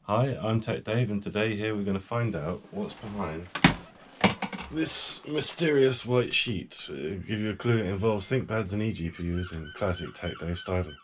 Hi, I'm TechDave, and today here we're going to find out what's behind this mysterious white sheet. To give you a clue, it involves ThinkPads and eGPUs in classic TechDave styling.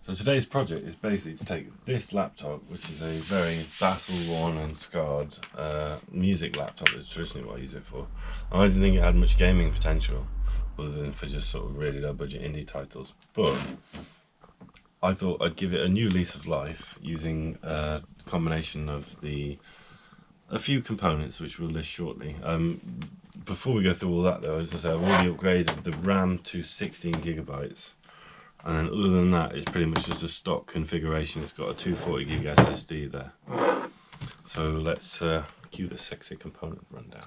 So today's project is basically to take this laptop, which is a very battle-worn and scarred music laptop. That's traditionally what I use it for. And I didn't think it had much gaming potential, other than for just sort of really low-budget indie titles. But I thought I'd give it a new lease of life using a combination of a few components, which we'll list shortly. Before we go through all that, though, as I say, I've already upgraded the RAM to 16 gigabytes. And then other than that, it's pretty much just a stock configuration. It's got a 240 gig SSD there. So let's cue the sexy component rundown.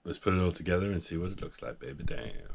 Let's put it all together and see what it looks like, baby. Damn.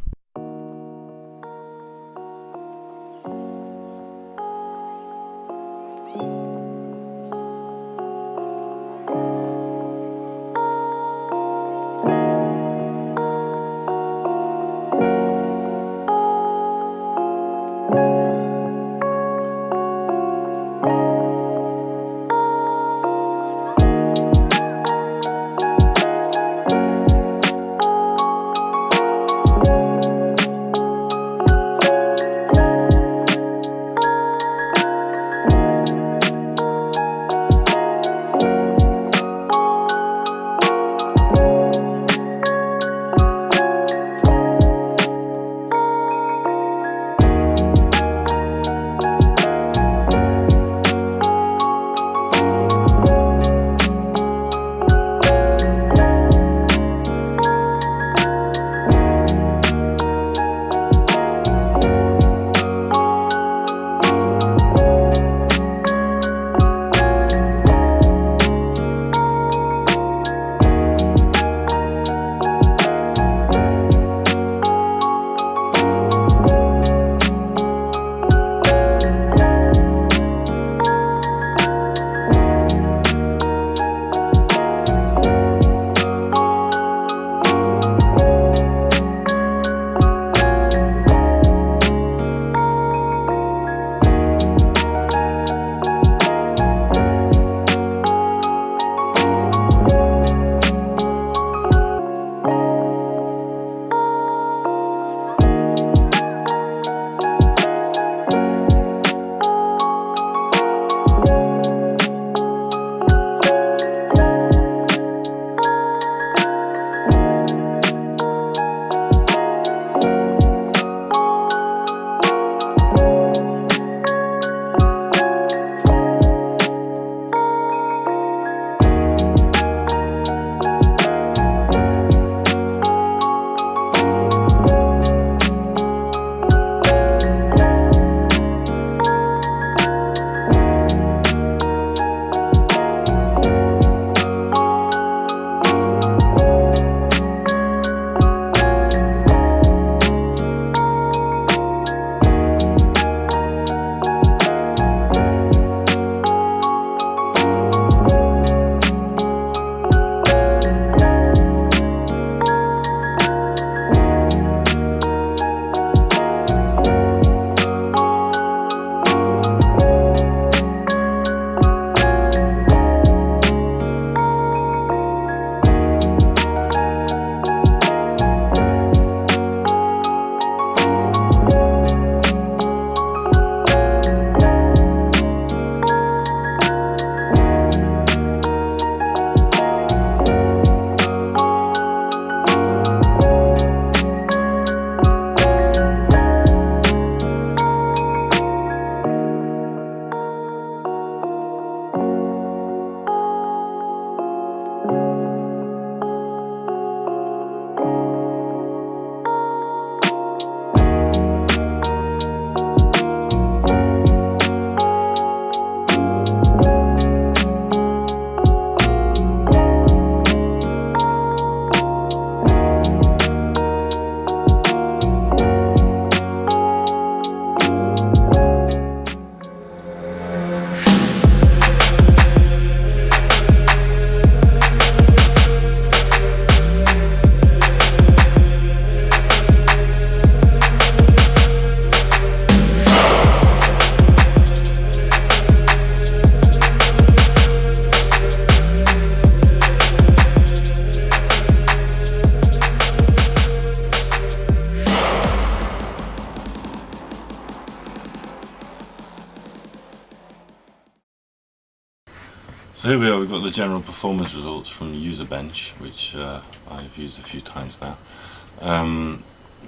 So here we are, we've got the general performance results from Userbench, which I've used a few times now.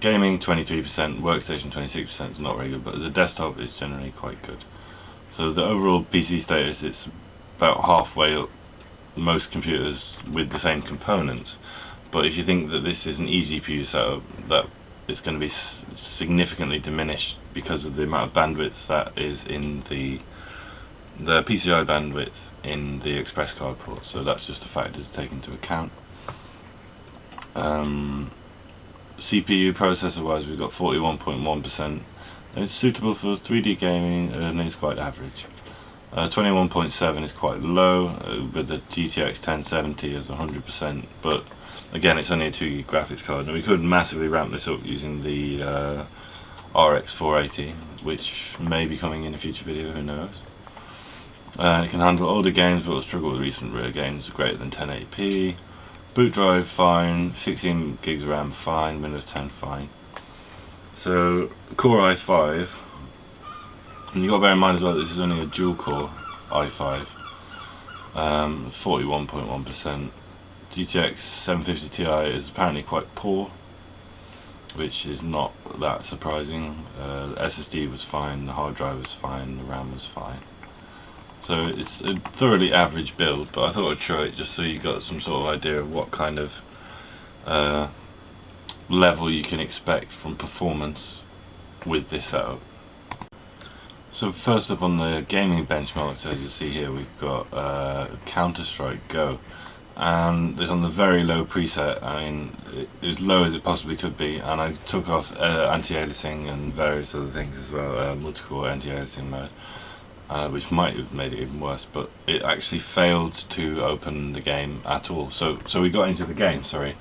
Gaming 23%, workstation 26% is not very good, but as a desktop it's generally quite good. So the overall PC status, it's about halfway up most computers with the same components. But if you think that this is an eGPU setup, that it's going to be significantly diminished because of the amount of bandwidth that is in the PCI bandwidth in the express card port. So that's just a factor to take into account. CPU processor wise, we've got 41.1%. It's suitable for 3D gaming and it's quite average. 21.7 is quite low, with the GTX 1070 as 100%, but again it's only a 2 gig graphics card. Now we could massively ramp this up using the RX 480, which may be coming in a future video, who knows. It can handle older games but will struggle with recent rare games greater than 1080p. Boot drive fine, 16 gigs of RAM fine, Windows 10 fine. So Core i5, and you've got to bear in mind as well that this is only a dual core i5, 41.1%. GTX 750 Ti is apparently quite poor, which is not that surprising. The SSD was fine, the hard drive was fine, the RAM was fine. So it's a thoroughly average build, but I thought I'd show it just so you got some sort of idea of what kind of level you can expect from performance with this setup. So first up on the gaming benchmarks, as you see here, we've got Counter-Strike Go, and it's on the very low preset. I mean, as low as it possibly could be, and I took off anti-aliasing and various other things as well, multi-core anti-aliasing mode. Which might have made it even worse, but it actually failed to open the game at all. So we got into the game, sorry,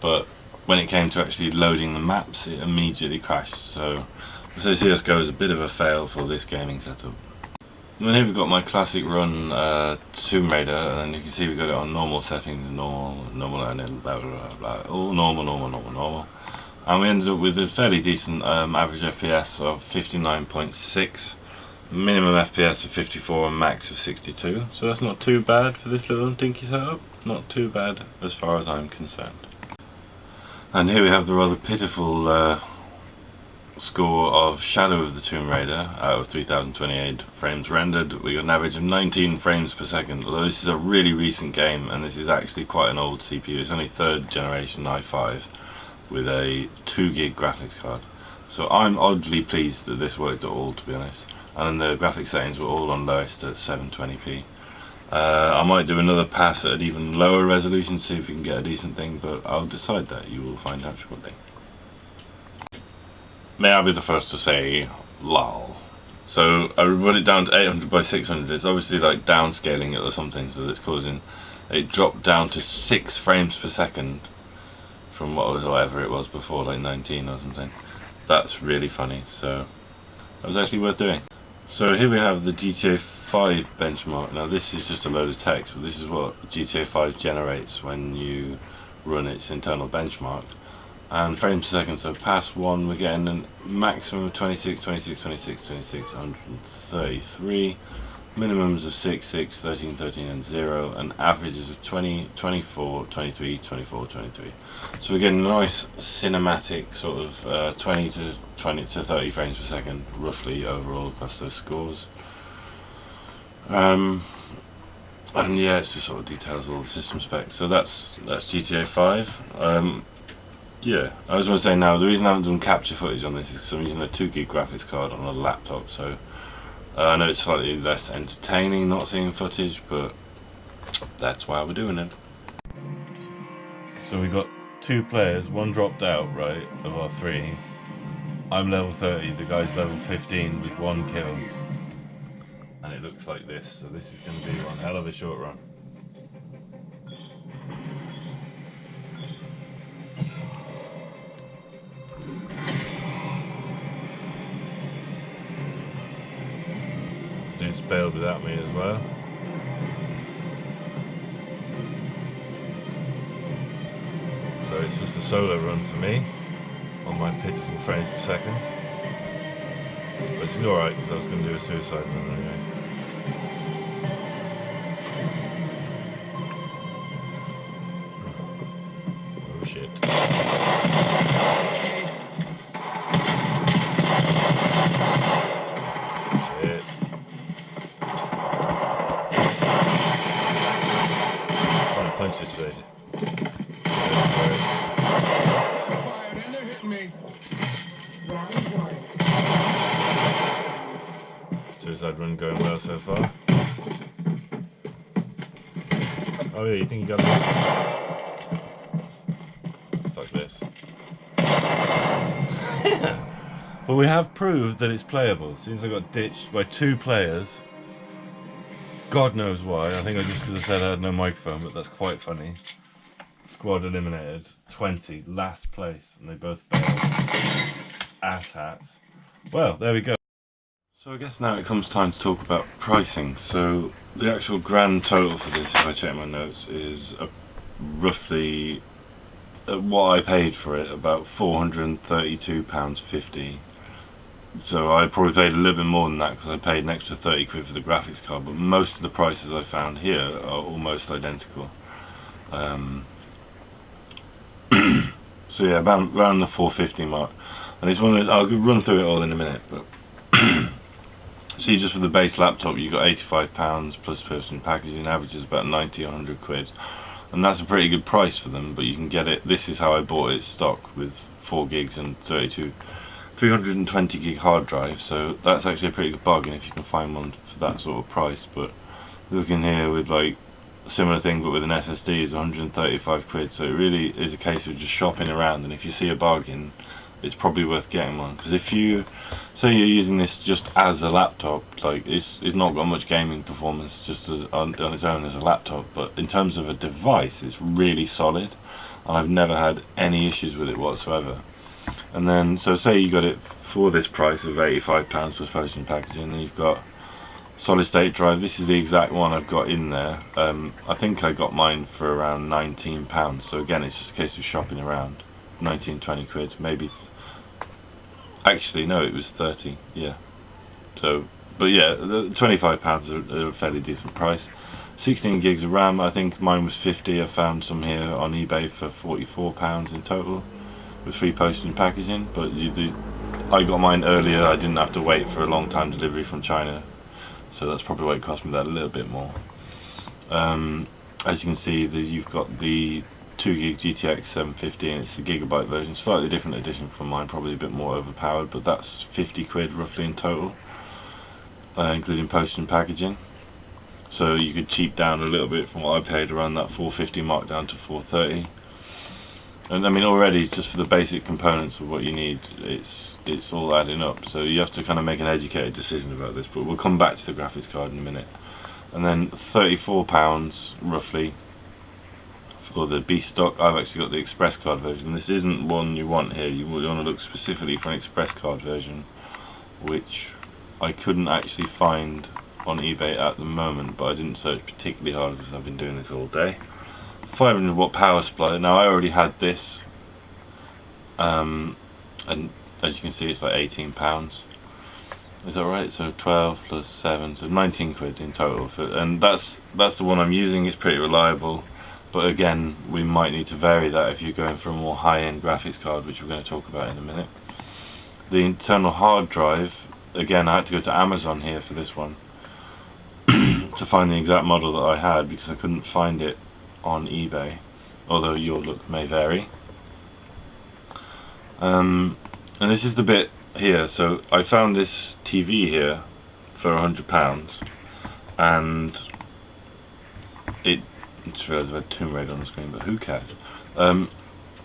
but when it came to actually loading the maps, it immediately crashed. So Csgo is a bit of a fail for this gaming setup. And then here we've got my classic run Tomb Raider, and you can see we got it on normal settings, normal, and then blah blah blah, all normal. And we ended up with a fairly decent average FPS of 59.6. Minimum FPS of 54 and max of 62, so that's not too bad for this little dinky setup. Not too bad as far as I'm concerned. And here we have the rather pitiful score of Shadow of the Tomb Raider out of 3028 frames rendered. We got an average of 19 frames per second, although this is a really recent game and this is actually quite an old CPU. It's only 3rd generation i5 with a 2 gig graphics card. So I'm oddly pleased that this worked at all, to be honest. And the graphics settings were all on lowest at 720p. I might do another pass at an even lower resolution to see if we can get a decent thing, but I'll decide that. You will find out shortly. May I be the first to say, lol. So I run it down to 800 by 600. It's obviously like downscaling it or something, so that's causing it dropped down to 6 frames per second from whatever it was before, like 19 or something. That's really funny. So that was actually worth doing. So here we have the GTA 5 benchmark. Now this is just a load of text, but this is what GTA 5 generates when you run its internal benchmark. And frames per second, so past 1 we're getting a maximum of 26, 133, minimums of 6, 6, 13, 13 and 0, and averages of 20, 24, 23, 24, 23. So we're getting a nice cinematic sort of 20 to 30 frames per second roughly overall across those scores. And yeah, it's just sort of details all the system specs. So that's GTA 5. Yeah, I was going to say now, the reason I haven't done capture footage on this is because I'm using a 2 gig graphics card on a laptop, so I know it's slightly less entertaining not seeing footage, but that's why we're doing it. So we got 2 players, 1 dropped out, right, of our 3. I'm level 30, the guy's level 15 with 1 kill. And it looks like this, so this is going to be one hell of a short run. Dude's bailed without me as well. So it's just a solo run for me on my pitiful frames per second. But it's alright because I was going to do a suicide run anyway. suicide run going well so far. Oh yeah, you think you got it? Like this. But we have proved that it's playable. Since I got ditched by 2 players. God knows why. I think I just because I said I had no microphone, but that's quite funny. Squad eliminated. 20. Last place. And they both bailed. Ass hats. Well, there we go. So I guess now it comes time to talk about pricing. So the actual grand total for this, if I check my notes, is roughly what I paid for it, about £432.50. So I probably paid a little bit more than that because I paid an extra 30 quid for the graphics card, but most of the prices I found here are almost identical. So yeah, around the 450 mark. And it's one of the, I'll run through it all in a minute, but see, just for the base laptop you got £85 plus postage packaging, averages about 90 or 100 quid. And that's a pretty good price for them, but you can get it, this is how I bought it stock with 4 gigs and 320 gig hard drive, so that's actually a pretty good bargain if you can find one for that sort of price. But looking here with like a similar thing but with an SSD is 135 quid, so it really is a case of just shopping around, and if you see a bargain it's probably worth getting one, because if you say you're using this just as a laptop, like it's not got much gaming performance just on its own as a laptop, but in terms of a device it's really solid and I've never had any issues with it whatsoever. And then so say you got it for this price of £85 plus postage and packaging, and you've got solid state drive. This is the exact one I've got in there. I think I got mine for around £19, so again it's just a case of shopping around. 19-20 quid, maybe actually no, it was 30, yeah. So but yeah, the £25 are a fairly decent price. 16 gigs of RAM, I think mine was 50. I found some here on eBay for £44 in total with free postage and packaging, but I got mine earlier. I didn't have to wait for a long time delivery from China, so that's probably why it cost me that a little bit more. As you can see, you've got the 2 gig GTX 750 and it's the gigabyte version, slightly different edition from mine, probably a bit more overpowered, but that's 50 quid roughly in total, including postage and packaging. So you could cheap down a little bit from what I paid, around that 450 mark down to 430. And I mean already just for the basic components of what you need, it's all adding up, so you have to kind of make an educated decision about this, but we'll come back to the graphics card in a minute. And then £34 roughly for the B stock. I've actually got the express card version. This isn't one you want here, you want to look specifically for an express card version, which I couldn't actually find on eBay at the moment, but I didn't search particularly hard because I've been doing this all day. 500 watt power supply. Now I already had this, and as you can see it's like £18. Is that right? So 12 plus 7, so 19 quid in total and that's the one I'm using. It's pretty reliable, but again we might need to vary that if you're going for a more high-end graphics card, which we're going to talk about in a minute. The internal hard drive, again I had to go to Amazon here for this one to find the exact model that I had because I couldn't find it on eBay, although your look may vary. And this is the bit here, so I found this TV here for £100, and I just realised I've had Tomb Raider on the screen, but who cares? So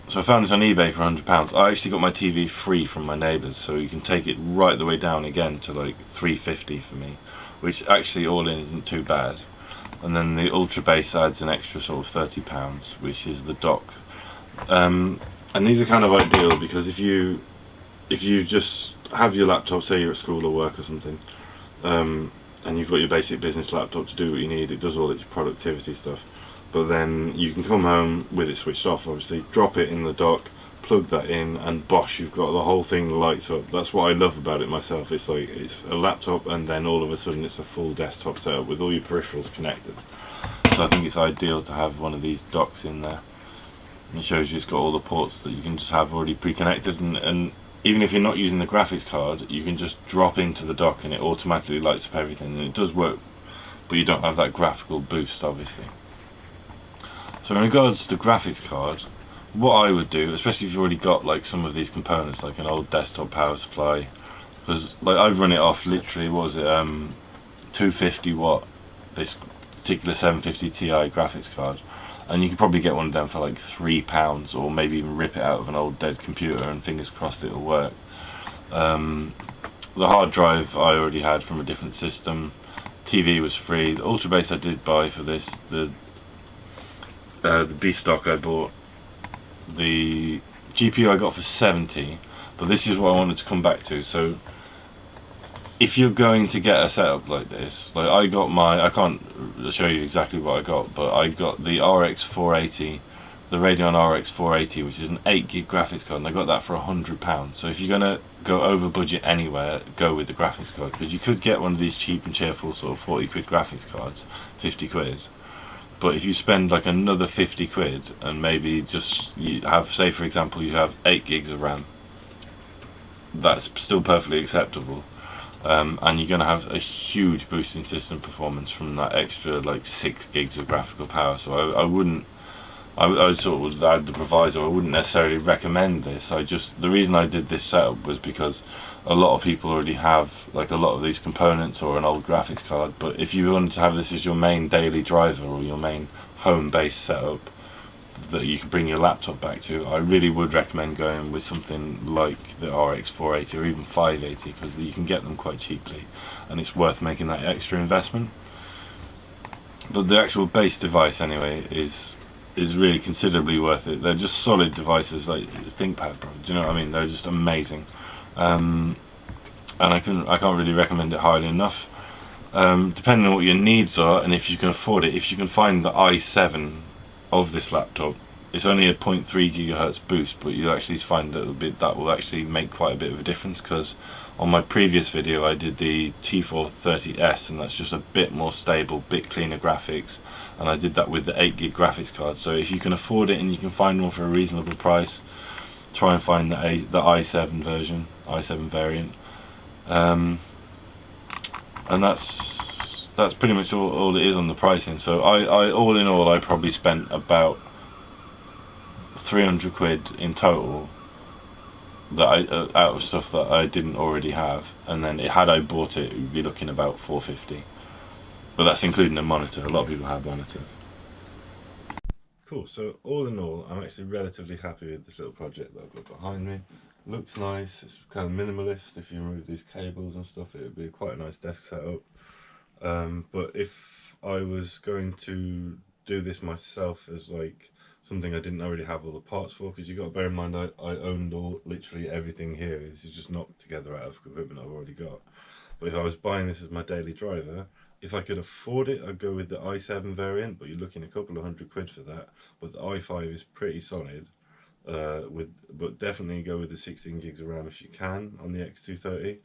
I found this on eBay for £100. I actually got my TV free from my neighbours, so you can take it right the way down again to like £350 for me, which actually all in isn't too bad. And then the Ultrabase adds an extra sort of £30, which is the dock. And these are kind of ideal because if you just have your laptop, say you're at school or work or something, and you've got your basic business laptop to do what you need, it does all its productivity stuff, but then you can come home with it switched off, obviously, drop it in the dock, plug that in, and bosh, you've got the whole thing lights up. That's what I love about it myself. It's like it's a laptop and then all of a sudden it's a full desktop setup with all your peripherals connected. So I think it's ideal to have one of these docks in there, and it shows you it's got all the ports that you can just have already pre-connected, and even if you're not using the graphics card, you can just drop into the dock and it automatically lights up everything, and it does work, but you don't have that graphical boost obviously. So in regards to the graphics card, what I would do, especially if you've already got like some of these components, like an old desktop power supply, because like I've run it off literally, what was it, 250 watt, this particular 750 Ti graphics card, and you could probably get one of them for like £3, or maybe even rip it out of an old dead computer and fingers crossed it'll work. The hard drive I already had from a different system. TV was free. The Ultrabase I did buy for this. The B stock I bought. The GPU I got for 70. But this is what I wanted to come back to. So if you're going to get a setup like this, like I got I can't show you exactly what I got, but I got the RX 480, the Radeon RX 480, which is an 8GB graphics card, and I got that for £100. So if you're gonna go over budget anywhere, go with the graphics card, because you could get one of these cheap and cheerful sort of 40 quid graphics cards, 50 quid. But if you spend like another 50 quid and maybe just you have, say for example, you have 8 gigs of RAM, that's still perfectly acceptable. And you're going to have a huge boost in system performance from that extra like 6 gigs of graphical power. So I wouldn't, I sort of would add the proviso, I wouldn't necessarily recommend this. The reason I did this setup was because a lot of people already have like a lot of these components or an old graphics card, but if you wanted to have this as your main daily driver or your main home-based setup that you can bring your laptop back to, I really would recommend going with something like the RX 480 or even 580, because you can get them quite cheaply and it's worth making that extra investment. But the actual base device anyway is really considerably worth it. They're just solid devices like Thinkpad, bro. Do you know what I mean? They're just amazing. And I can't really recommend it highly enough. Depending on what your needs are and if you can afford it, if you can find the i7 of this laptop, it's only a 0.3 gigahertz boost, but you actually find that will actually make quite a bit of a difference, because on my previous video I did the T430S, and that's just a bit more stable, bit cleaner graphics, and I did that with the 8GB graphics card. So if you can afford it and you can find one for a reasonable price, try and find the i7 version, i7 variant, and that's pretty much all it is on the pricing. So I all in all I probably spent about 300 quid in total that out of stuff that I didn't already have, and then had I bought it, would be looking about 450. But that's including a monitor. A lot of people have monitors. Cool, so all in all, I'm actually relatively happy with this little project that I've got behind me. Looks nice, it's kind of minimalist. If you remove these cables and stuff, it would be quite a nice desk setup. But if I was going to do this myself as like something I didn't already have all the parts for, because you've got to bear in mind I owned literally everything here. This is just knocked together out of equipment I've already got. But if I was buying this as my daily driver, if I could afford it, I'd go with the i7 variant, but you're looking a couple of hundred quid for that. But the i5 is pretty solid, but definitely go with the 16 gigs of RAM if you can on the X230.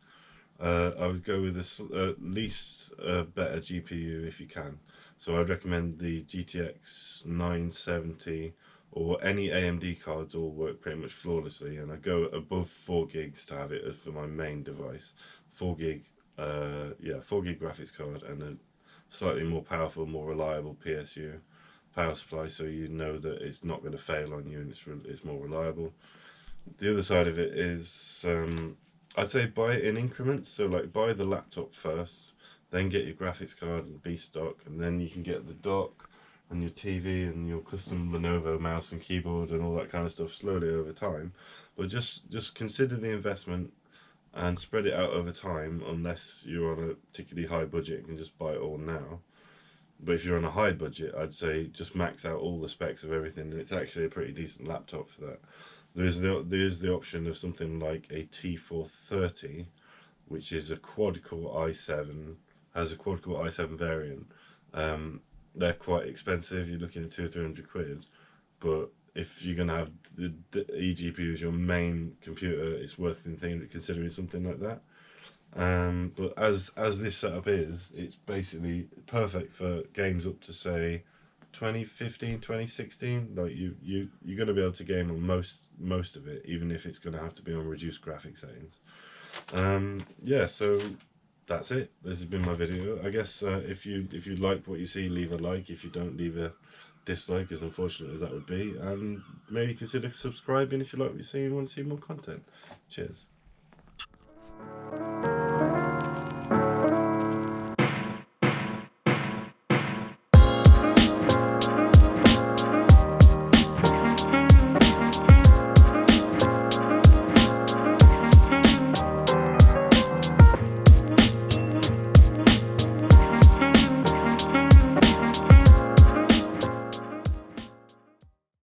I would go with at least a better GPU if you can. So I'd recommend the GTX 970 or any AMD cards. All work pretty much flawlessly, and I go above 4 gigs to have it as for my main device. 4 gig, 4 gig graphics card and a slightly more powerful, more reliable PSU power supply, so you know that it's not going to fail on you and it's more reliable. The other side of it is I'd say buy it in increments. So like buy the laptop first, then get your graphics card and B stock, and then you can get the dock and your TV and your custom Lenovo mouse and keyboard and all that kind of stuff slowly over time. But just consider the investment and spread it out over time, unless you're on a particularly high budget and can just buy it all now. But if you're on a high budget, I'd say just max out all the specs of everything, and it's actually a pretty decent laptop for that. There's the option of something like a T430, which is a quad-core i7, has a quad-core i7 variant. They're quite expensive. You're looking at 200-300 quid, but if you're going to have the eGPU as your main computer, it's worth considering something like that. But as this setup is, it's basically perfect for games up to say 2015, 2016. Like you're going to be able to game on most of it, even if it's going to have to be on reduced graphic settings. Yeah, so that's it. This has been my video. I guess if you like what you see, leave a like. If you don't, leave a dislike, as unfortunate as that would be, and maybe consider subscribing if you like what you see and want to see more content. Cheers.